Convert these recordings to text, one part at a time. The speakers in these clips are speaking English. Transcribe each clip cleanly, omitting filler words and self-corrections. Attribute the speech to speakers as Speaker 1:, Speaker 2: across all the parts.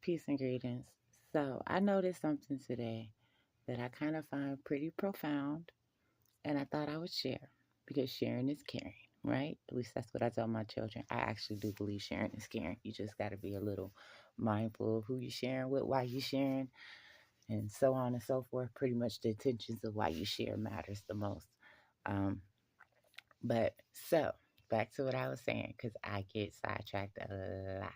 Speaker 1: Peace and greetings. So, I noticed something today that I kind of find pretty profound, and I thought I would share because sharing is caring, right? At least that's what I tell my children. I actually do believe sharing is caring. You just got to be a little mindful of who you're sharing with, why you're sharing, and so on and so forth. Pretty much the intentions of why you share matters the most. Um, but so back to what I was saying, because I get sidetracked a lot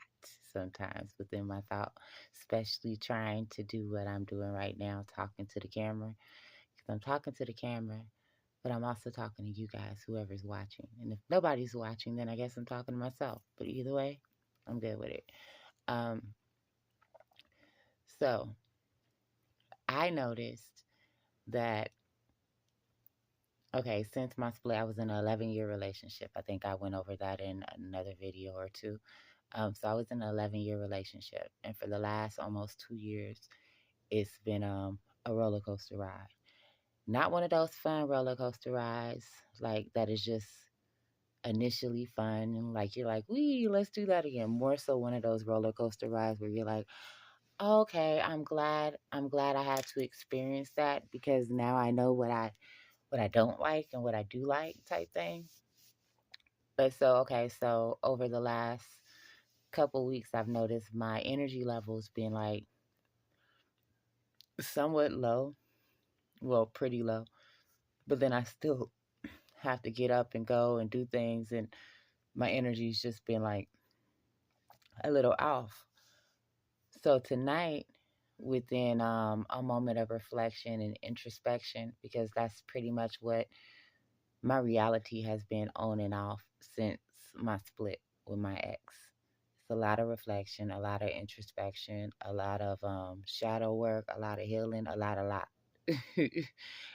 Speaker 1: sometimes within my thought, especially trying to do what I'm doing right now, talking to the camera. Because I'm talking to the camera, but I'm also talking to you guys, whoever's watching. And if nobody's watching, then I guess I'm talking to myself. But either way, I'm good with it. Um, so I noticed that, okay, since my split, I was in an 11-year relationship. I think I went over that in another video or two. So I was in an 11-year relationship, and for the last almost 2 years, it's been a roller coaster ride. Not one of those fun roller coaster rides like that is just initially fun and like you're like, "Wee, let's do that again." More so one of those roller coaster rides where you're like, "Okay, I'm glad I had to experience that because now I know what I don't like and what I do like," type thing. But so over the last couple weeks, I've noticed my energy levels being like somewhat low, well, pretty low. But then I still have to get up and go and do things, and my energy's just been like a little off. So tonight, within a moment of reflection and introspection, because that's pretty much what my reality has been on and off since my split with my ex. It's a lot of reflection, a lot of introspection, a lot of shadow work, a lot of healing, a lot.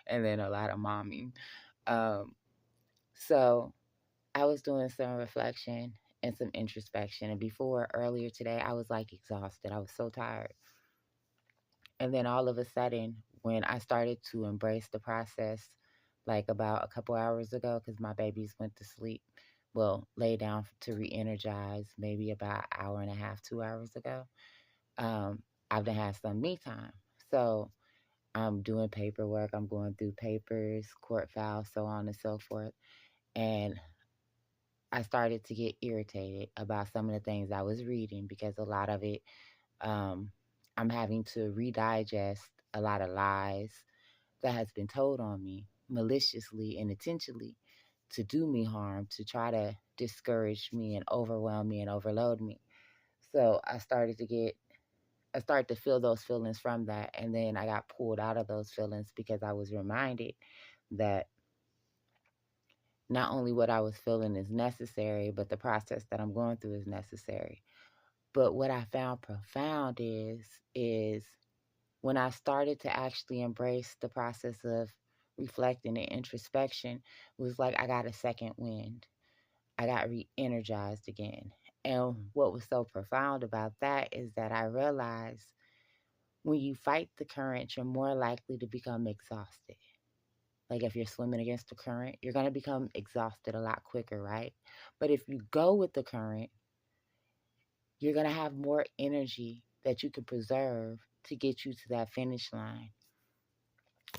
Speaker 1: And then a lot of momming. Um, so I was doing some reflection and some introspection. And before earlier today, I was like exhausted. I was so tired. And then all of a sudden, when I started to embrace the process, like about a couple hours ago, because my babies went to sleep, well, lay down to re energize maybe about an hour and a half, 2 hours ago, I've done had some me time. So I'm doing paperwork, I'm going through papers, court files, so on and so forth. And I started to get irritated about some of the things I was reading because a lot of it, um, I'm having to redigest a lot of lies that has been told on me maliciously and intentionally to do me harm, to try to discourage me and overwhelm me and overload me. So I started to feel those feelings from that. And then I got pulled out of those feelings because I was reminded that not only what I was feeling is necessary, but the process that I'm going through is necessary. But what I found profound is when I started to actually embrace the process of reflecting and introspection, it was like I got a second wind. I got re-energized again. And what was so profound about that is that I realized when you fight the current, you're more likely to become exhausted. Like if you're swimming against the current, you're going to become exhausted a lot quicker, right? But if you go with the current, you're going to have more energy that you can preserve to get you to that finish line.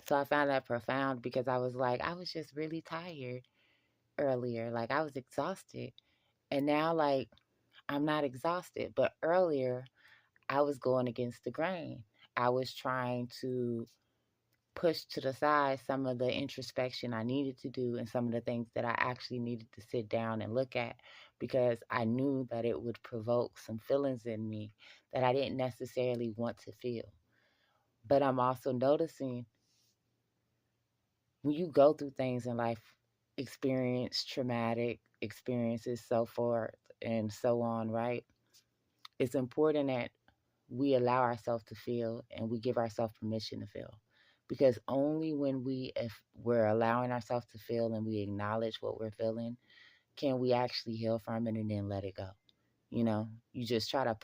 Speaker 1: So I found that profound because I was like, I was just really tired earlier. Like I was exhausted. And now, like, I'm not exhausted. But earlier, I was going against the grain. I was trying to push to the side some of the introspection I needed to do and some of the things that I actually needed to sit down and look at because I knew that it would provoke some feelings in me that I didn't necessarily want to feel. But I'm also noticing when you go through things in life, experience traumatic experiences, so forth and so on, right? It's important that we allow ourselves to feel and we give ourselves permission to feel. Because only when if we're allowing ourselves to feel and we acknowledge what we're feeling, can we actually heal from it and then let it go. You know, you just try to